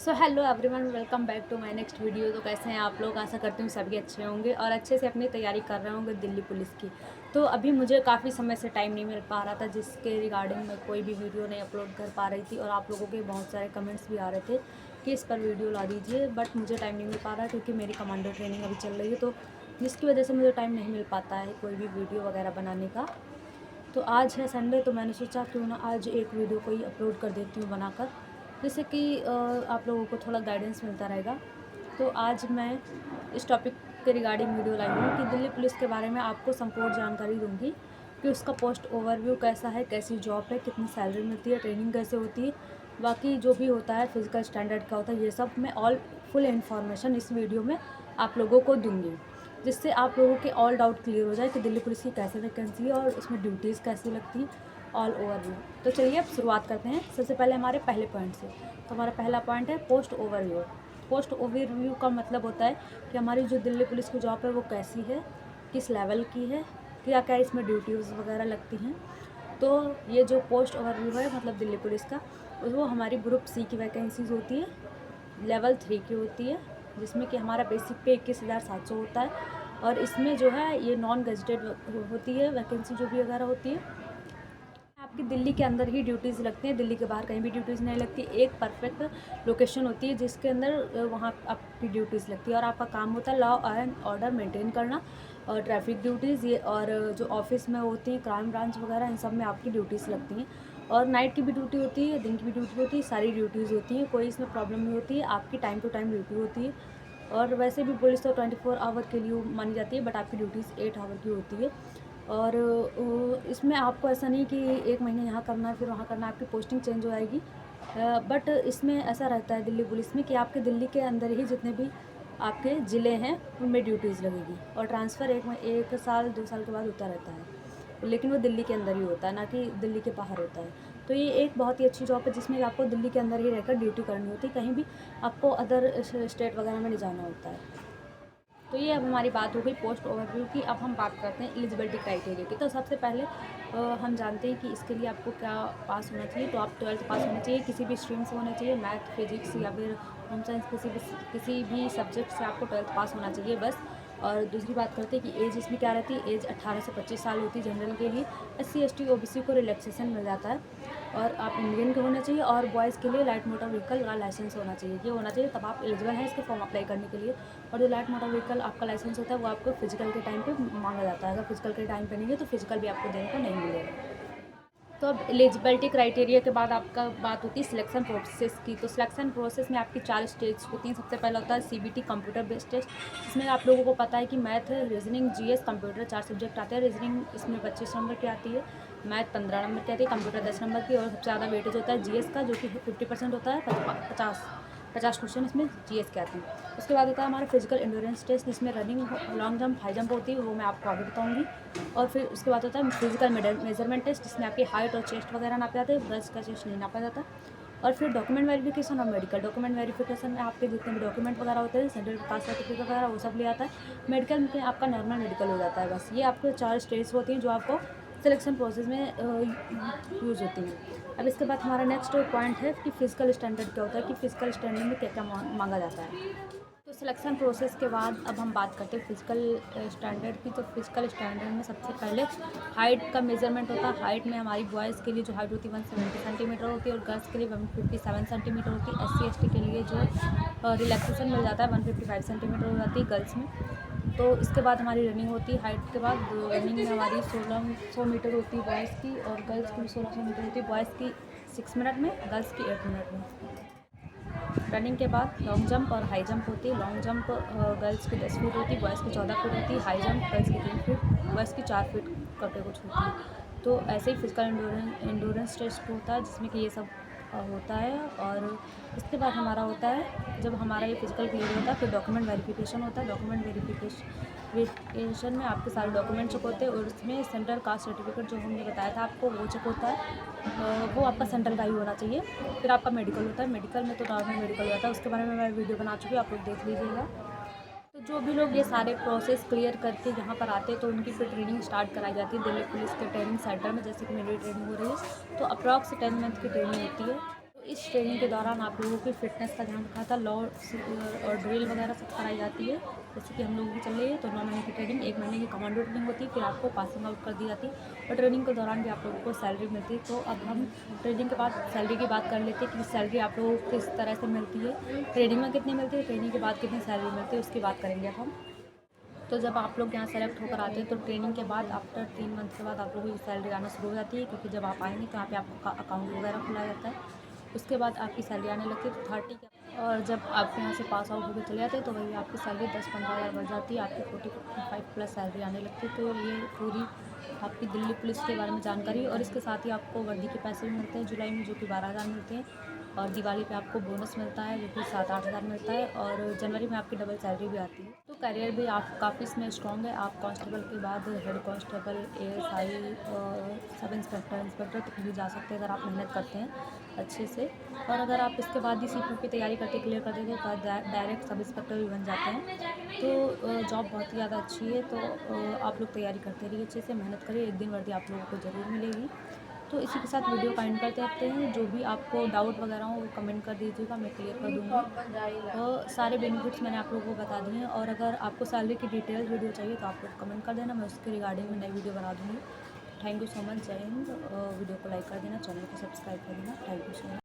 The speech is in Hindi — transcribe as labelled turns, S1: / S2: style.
S1: So hello everyone, welcome back to my next video. तो कैसे हैं आप लोग? आशा करती हूँ सभी अच्छे होंगे और अच्छे से अपनी तैयारी कर रहे होंगे दिल्ली पुलिस की। तो अभी मुझे काफ़ी समय से टाइम नहीं मिल पा रहा था, जिसके रिगार्डिंग मैं कोई भी वीडियो नहीं अपलोड कर पा रही थी और आप लोगों के बहुत सारे कमेंट्स भी आ रहे थे कि इस पर वीडियो ला दीजिए, बट मुझे टाइम नहीं मिल पा रहा है क्योंकि मेरी कमांडो ट्रेनिंग अभी चल रही है, तो जिसकी वजह से मुझे टाइम नहीं मिल पाता है कोई भी वीडियो वगैरह बनाने का। तो आज है संडे, तो मैंने सोचा क्यों ना आज एक वीडियो को ही अपलोड कर देती हूँ बनाकर, जिससे कि आप लोगों को थोड़ा गाइडेंस मिलता रहेगा। तो आज मैं इस टॉपिक के रिगार्डिंग वीडियो लाई हूँ कि दिल्ली पुलिस के बारे में आपको संपूर्ण जानकारी दूंगी कि उसका पोस्ट ओवरव्यू कैसा है, कैसी जॉब है, कितनी सैलरी मिलती है, ट्रेनिंग कैसे होती है, बाकी जो भी होता है फिजिकल स्टैंडर्ड क्या होता है, ये सब मैं ऑल फुल इन्फॉर्मेशन इस वीडियो में आप लोगों को दूंगी, जिससे आप लोगों के ऑल डाउट क्लियर हो जाए कि दिल्ली पुलिस की कैसे वैकेंसी है और उसमें ड्यूटीज़ कैसी लगती है, ऑल ओवरव्यू। तो चलिए अब शुरुआत करते हैं सबसे पहले हमारे पहले पॉइंट से। तो हमारा पहला पॉइंट है पोस्ट ओवरव्यू। पोस्ट ओवरव्यू का मतलब होता है कि हमारी जो दिल्ली पुलिस की जॉब है वो कैसी है, किस लेवल की है, क्या क्या इसमें ड्यूटीज़ वगैरह लगती हैं। तो ये जो पोस्ट ओवरव्यू है मतलब दिल्ली पुलिस का, वो हमारी ग्रुप सी की वैकेंसीज़ होती है, लेवल 3 की होती है, जिसमें कि हमारा बेसिक पे 21,700 होता है। और इसमें जो है ये नॉन गेजेटेड होती है वैकेंसी जो भी वगैरह होती है, आपकी दिल्ली के अंदर ही ड्यूटीज़ लगती हैं, दिल्ली के बाहर कहीं भी ड्यूटीज़ नहीं लगती। एक परफेक्ट लोकेशन होती है जिसके अंदर वहाँ आपकी ड्यूटीज़ लगती है और आपका काम होता है लॉ एंड ऑर्डर मेंटेन करना और ट्रैफिक ड्यूटीज़ ये, और जो ऑफिस में होती हैं क्राइम ब्रांच वगैरह, इन सब में आपकी ड्यूटीज़ लगती हैं। और नाइट की भी ड्यूटी होती है, दिन की भी ड्यूटी होती है, सारी ड्यूटीज़ होती हैं, कोई इसमें प्रॉब्लम नहीं होती है, आपकी टाइम टू टाइम ड्यूटी होती है। और वैसे भी पुलिस तो 24 आवर के लिए मानी जाती है, बट आपकी ड्यूटीज़ 8 आवर की होती है। और इसमें आपको ऐसा नहीं कि एक महीने यहाँ करना है फिर वहाँ करना है, आपकी पोस्टिंग चेंज हो जाएगी। बट इसमें ऐसा रहता है दिल्ली पुलिस में कि आपके दिल्ली के अंदर ही जितने भी आपके ज़िले हैं उनमें ड्यूटीज़ लगेगी, और ट्रांसफ़र एक साल 2 साल के बाद होता रहता है, लेकिन वो दिल्ली के अंदर ही होता है, ना कि दिल्ली के बाहर होता है। तो ये एक बहुत ही अच्छी जॉब है जिसमें आपको दिल्ली के अंदर ही रहकर ड्यूटी करनी होती है, कहीं भी आपको अदर स्टेट वगैरह में नहीं जाना होता है। तो ये अब हमारी बात हो गई पोस्ट ओवरव्यू की। अब हम बात करते हैं एलिजिबिलिटी क्राइटेरिया की। तो सबसे पहले हम जानते हैं कि इसके लिए आपको क्या पास होना चाहिए। तो आप 12th पास होना चाहिए, किसी भी स्ट्रीम से होना चाहिए, मैथ, फिजिक्स या फिर होम साइंस, किसी भी सब्जेक्ट से आपको 12th पास होना चाहिए बस। और दूसरी बात करते हैं कि एज इसमें क्या रहती है, एज 18 से 25 साल होती है जनरल के लिए। SC ST OBC को रिलैक्सेशन मिल जाता है। और आप इंडियन के होना चाहिए, और बॉयज़ के लिए लाइट मोटर व्हीकल का लाइसेंस होना चाहिए, ये होना चाहिए, तब आप एलिजिबल हैं इसके फॉर्म अप्लाई करने के लिए। और जो लाइट मोटर व्हीकल आपका लाइसेंस होता है वो आपको फिजिकल के टाइम पे मांगा जाता है, अगर फिजिकल के टाइम पे नहीं है तो फिजिकल भी आपको देने को नहीं मिलेगा। तो अब एलिजिबिलिटी क्राइटेरिया के बाद आपका बात होती है सिलेक्शन प्रोसेस की। तो सिलेक्शन प्रोसेस में आपकी 4 स्टेज होती हैं। सबसे पहला होता है CBT कंप्यूटर बेस्ड टेस्ट, जिसमें आप लोगों को पता है कि math, reasoning, GS, computer 4 subject आते हैं। रीजनिंग इसमें 25 नंबर की आती है, मैथ 15 नंबर की आती है, कंप्यूटर 10 नंबर की, और सबसे ज़्यादा वेटेज होता है GS का, जो कि 50% होता है। 50 क्वेश्चन इसमें GS के आते हैं। उसके बाद होता है हमारा फिजिकल एंड्योरेंस टेस्ट, जिसमें running, long jump, high jump होती है, वो मैं आपको आगे बताऊंगी। और फिर उसके बाद होता है फिजिकल मेजरमेंट टेस्ट, जिसमें आपकी हाइट और चेस्ट वगैरह नापे जाते हैं, गर्ल्स का चेस्ट नहीं नापा जाता। और फिर डॉक्यूमेंट वेरिफिकेशन और मेडिकल। डॉक्यूमेंट वेरिफिकेशन में आपके जितने भी डॉक्यूमेंट वगैरह होते हैं, सेंट्रल कास्ट सर्टिफिकेट वगैरह, वो सब ले आता है। मेडिकल में आपका नॉर्मल मेडिकल हो जाता है बस। ये आपके 4 स्टेज होती हैं जो आपको सिलेक्शन प्रोसेस में यूज़ होती हैं। अब इसके बाद हमारा नेक्स्ट पॉइंट है कि फ़िज़िकल स्टैंडर्ड क्या होता है, कि फ़िज़िकल स्टैंडर्ड में क्या क्या मांगा जाता है। तो सिलेक्शन प्रोसेस के बाद अब हम बात करते हैं फ़िज़िकल स्टैंडर्ड की। तो फ़िज़िकल स्टैंडर्ड में सबसे पहले हाइट का मेजरमेंट होता है। हाइट में हमारी बॉयज़ के लिए जो हाइट होती है 170 सेंटीमीटर होती है, और गर्ल्स के लिए 157 सेंटीमीटर होती है। SC ST के लिए जो रिलैक्सेशन मिल जाता है 155 सेंटीमीटर हो जाती है गर्ल्स में। तो इसके बाद हमारी रनिंग होती है। हाइट के बाद रनिंग में हमारी 1600 मीटर होती है बॉयज़ की, और गर्ल्स की भी 1600 मीटर होती है, बॉयज़ की 6 मिनट में, गर्ल्स की 8 मिनट में। रनिंग के बाद लॉन्ग जंप और हाई जंप होती है। लॉन्ग जंप गर्ल्स की 10 फीट होती है, बॉयज़ की 14 फीट होती है। हाई जंप गर्ल्स की 3 फीट, बॉयज़ की 4 फीट करके कुछ होती है। तो ऐसे ही फिजिकल एंडोरेंस टेस्ट होता है, जिसमें कि ये सब होता है। और इसके बाद हमारा होता है, जब हमारा ये फिजिकल क्लियर होता है, फिर डॉक्यूमेंट वेरिफिकेशन होता है। डॉक्यूमेंट वेरिफिकेशन में आपके सारे डॉक्यूमेंट चेक होते हैं, और उसमें सेंट्रल कास्ट सर्टिफिकेट जो हमने बताया था आपको, वो चेक होता है। वो आपका सेंट्रल का ही होना चाहिए। फिर आपका मेडिकल होता है। मेडिकल में तो नॉर्मल मेडिकल होता है, उसके बारे में मैं वीडियो बना चुकी हूँ, आप लोग देख लीजिएगा। तो जो भी लोग ये सारे प्रोसेस क्लियर करके यहाँ पर आते हैं, तो उनकी फिर ट्रेनिंग स्टार्ट कराई जाती है दिल्ली पुलिस के ट्रेनिंग सेंटर में, जैसे कि मेरी ट्रेनिंग हो रही है। तो अप्रॉक्स 10 मंथ की ट्रेनिंग होती है। इस ट्रेनिंग के दौरान आप लोगों की फ़िटनेस का ध्यान रखा था, लॉ और ड्रिल वगैरह सब कराई जाती है। जैसे कि हम लोगों की चल रही है तो 9 महीने की ट्रेनिंग, 1 महीने की कमांडो ट्रेनिंग होती है, फिर आपको पासिंग आउट कर दी जाती है और ट्रेनिंग के दौरान भी आप लोगों को सैलरी मिलती है। तो अब हम ट्रेनिंग के बाद सैलरी की बात कर लेते हैं कि सैलरी आप लोगों को किस तरह से मिलती है, ट्रेनिंग में कितनी मिलती है, ट्रेनिंग के बाद कितनी सैलरी मिलती है, उसकी बात करेंगे अब हम। तो जब आप लोग यहाँ सेलेक्ट होकर आते हैं तो ट्रेनिंग के बाद आफ्टर 3 मंथ के बाद आप लोगों की सैलरी आना शुरू हो जाती है, क्योंकि जब आप आएंगे तो यहाँ पे आपका अकाउंट वगैरह खुला जाता है। उसके बाद आपकी सैलरी आने लगती है तो 30 के, और जब आप यहाँ से पास आउट होकर चले जाते हैं तो वही आपकी सैलरी 10-15 हज़ार बढ़ जाती है, आपकी 40-45 प्लस सैलरी आने लगती है। तो ये पूरी आपकी दिल्ली पुलिस के बारे में जानकारी। और इसके साथ ही आपको वर्दी के पैसे भी मिलते हैं जुलाई में, जो कि 12,000 मिलते हैं, और दिवाली पे आपको बोनस मिलता है जो कि 7-8 हज़ार मिलता है, और जनवरी में आपकी डबल सैलरी भी आती है। तो करियर भी आप काफ़ी इसमें स्ट्रॉन्ग है। आप कांस्टेबल के बाद head constable, ASI, sub inspector, inspector तक भी जा सकते हैं अगर आप मेहनत करते हैं अच्छे से। और अगर आप इसके बाद ही सीपीयू की तैयारी करके क्लियर कर देते हैं तो डायरेक्ट सब इंस्पेक्टर भी बन जाते हैं। तो जॉब बहुत ही ज़्यादा अच्छी है। तो आप लोग तैयारी करते रहिए, अच्छे से मेहनत करिए, एक दिन वर्दी आप लोगों को ज़रूर मिलेगी। तो इसी के साथ वीडियो का एंड करते रहते हैं। जो भी आपको डाउट वगैरह हो वो कमेंट कर दीजिएगा, मैं क्लियर कर दूँगी। तो सारे बेनिफिट्स मैंने आप लोगों को बता दिए हैं, और अगर आपको सैलरी की डिटेल वीडियो चाहिए तो आप लोग कमेंट कर देना, मैं उसके रिगार्डिंग में नई वीडियो बना दूँगी। Thank you so much. जय हिंद। वीडियो को लाइक कर देना, चैनल को सब्सक्राइब कर देना। Thank you so much.